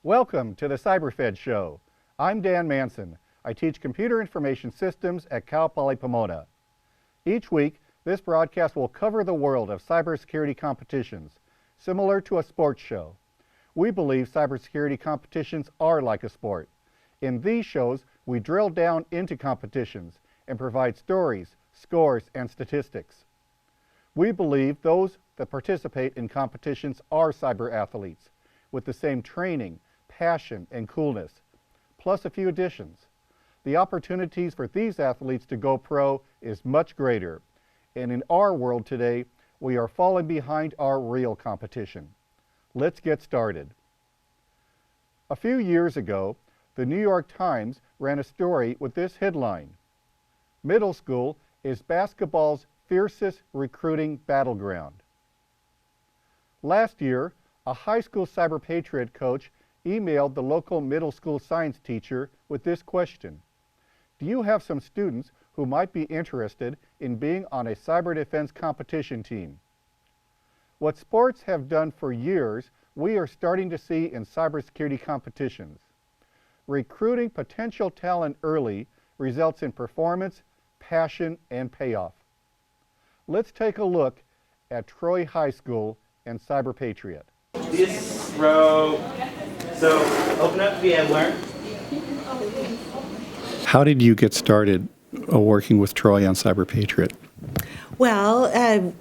Welcome to the CyberFed show. I'm Dan Manson. I teach computer information systems at Cal Poly Pomona. Each week, this broadcast will cover the world of cybersecurity competitions, similar to a sports show. We believe cybersecurity competitions are like a sport. In these shows, we drill down into competitions and provide stories, scores, and statistics. We believe those that participate in competitions are cyber athletes with the same training, passion, and coolness, plus a few additions. The opportunities for these athletes to go pro is much greater, and in our world today, we are falling behind our real competition. Let's get started. A few years ago, the New York Times ran a story with this headline: "Middle school is basketball's fiercest recruiting battleground." Last year, a high school cyber patriot coach emailed the local middle school science teacher with this question: "Do you have some students who might be interested in being on a cyber defense competition team?" What sports have done for years, we are starting to see in cybersecurity competitions. Recruiting potential talent early results in performance, passion, and payoff. Let's take a look at Troy High School and Cyber Patriot. This row, so open up VMware. How did you get started working with Troy on Cyber Patriot? Well,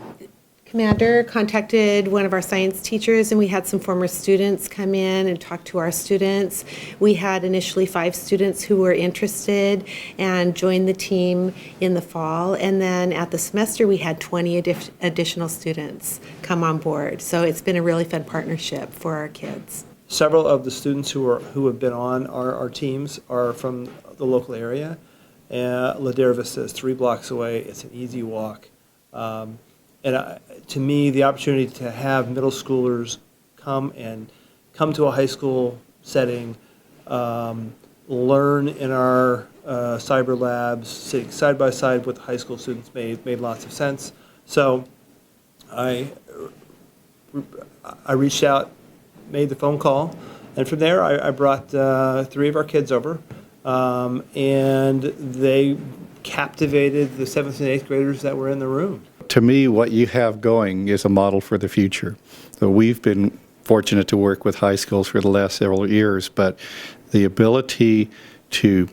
Commander contacted one of our science teachers, and we had some former students come in and talk to our students. We had initially 5 students who were interested and joined the team in the fall, and then at the semester we had 20 additional students come on board. So it's been a really fun partnership for our kids. Several of the students who have been on our teams are from the local area. Ladera Vista is 3 blocks away. It's an easy walk. To me, the opportunity to have middle schoolers come to a high school setting, learn in our cyber labs, sitting side by side with high school students made lots of sense. So I reached out, made the phone call, and from there I brought 3 of our kids over, and they captivated the 7th and 8th graders that were in the room. To me, what you have going is a model for the future. So we've been fortunate to work with high schools for the last several years, but the ability to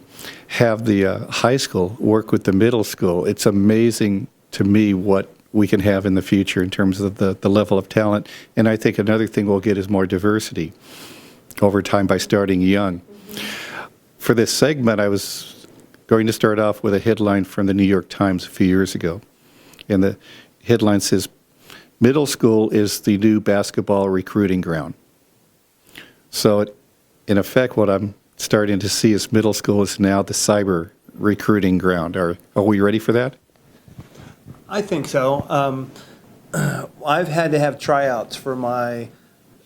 have the high school work with the middle school, it's amazing to me what we can have in the future in terms of the level of talent. And I think another thing we'll get is more diversity over time by starting young. For this segment, I was going to start off with a headline from the New York Times a few years ago. And the headline says, "Middle school is the new basketball recruiting ground." So in effect, what I'm starting to see is middle school is now the cyber recruiting ground. Are we ready for that? I think so. I've had to have tryouts for my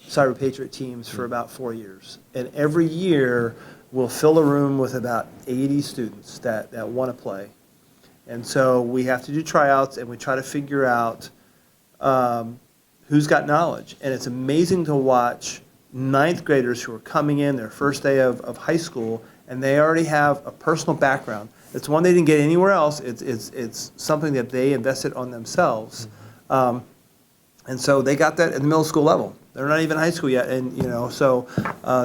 Cyber Patriot teams for about 4 years. And every year, we'll fill a room with about 80 students that want to play. And so we have to do tryouts, and we try to figure out who's got knowledge. And it's amazing to watch 9th graders who are coming in their first day of high school, and they already have a personal background. It's one they didn't get anywhere else. It's something that they invested on themselves. And so they got that at the middle school level. They're not even high school yet. And, so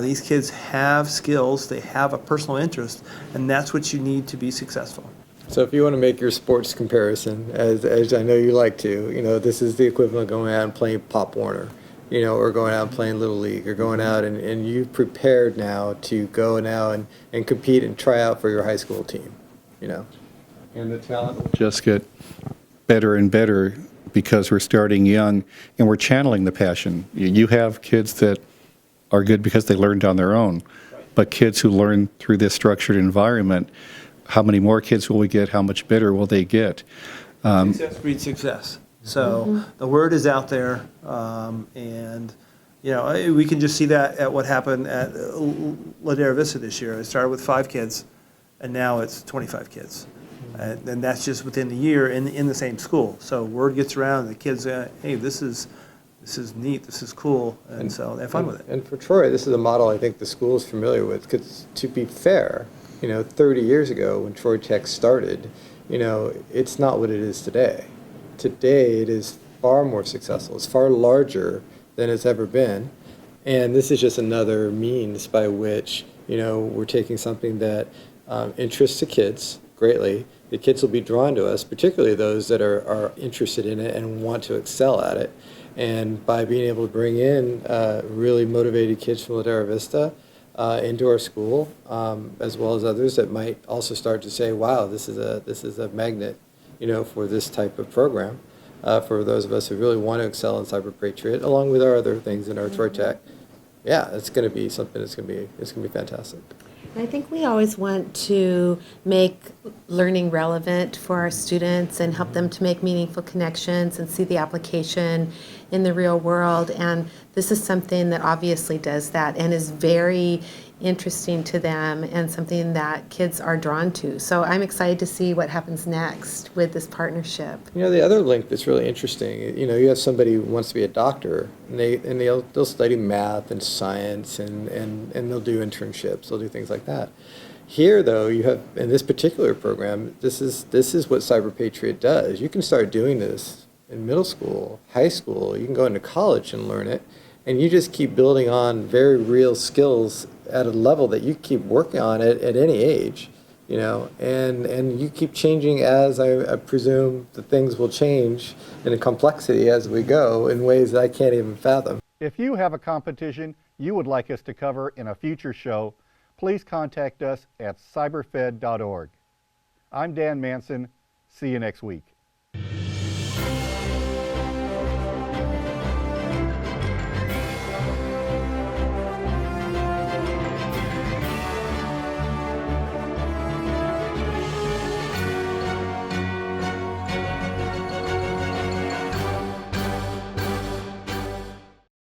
these kids have skills, they have a personal interest, and that's what you need to be successful. So if you want to make your sports comparison, as I know you like to, this is the equivalent of going out and playing Pop Warner, or going out and playing Little League, or going out and you've prepared now to go now and compete and try out for your high school team, And the talent will just get better and better because we're starting young and we're channeling the passion. You have kids that are good because they learned on their own, but kids who learn through this structured environment, how many more kids will we get? How much better will they get? Success breeds success. So the word is out there, and we can just see that at what happened at Ladera Vista this year. It started with 5 kids, and now it's 25 kids. And that's just within the year in the same school. So word gets around, and the kids, hey, this is this is neat, this is cool, and so they have fun with it. And for Troy, this is a model I think the school is familiar with, because to be fair, 30 years ago when Troy Tech started, it's not what it is today. Today it is far more successful. It's far larger than it's ever been. And this is just another means by which, we're taking something that interests the kids greatly. The kids will be drawn to us, particularly those that are interested in it and want to excel at it. And by being able to bring in really motivated kids from Ladera Vista into our school, as well as others that might also start to say, wow, this is a magnet, for this type of program. For those of us who really want to excel in Cyber Patriot, along with our other things in our Troy Tech, yeah, it's going to be something it's going to be fantastic. I think we always want to make learning relevant for our students and help them to make meaningful connections and see the application in the real world. And this is something that obviously does that and is very interesting to them and something that kids are drawn to. So I'm excited to see what happens next with this partnership. The other link that's really interesting, you have somebody who wants to be a doctor, and they'll study math and science, and they'll do internships, they'll do things like that. Here, though, you have, in this particular program, this is what Cyber Patriot does. You can start doing this in middle school, high school, you can go into college and learn it, and you just keep building on very real skills at a level that you keep working on it at any age, and you keep changing as I presume the things will change in complexity as we go in ways that I can't even fathom. If you have a competition you would like us to cover in a future show, please contact us at cyberfed.org. I'm Dan Manson. See you next week.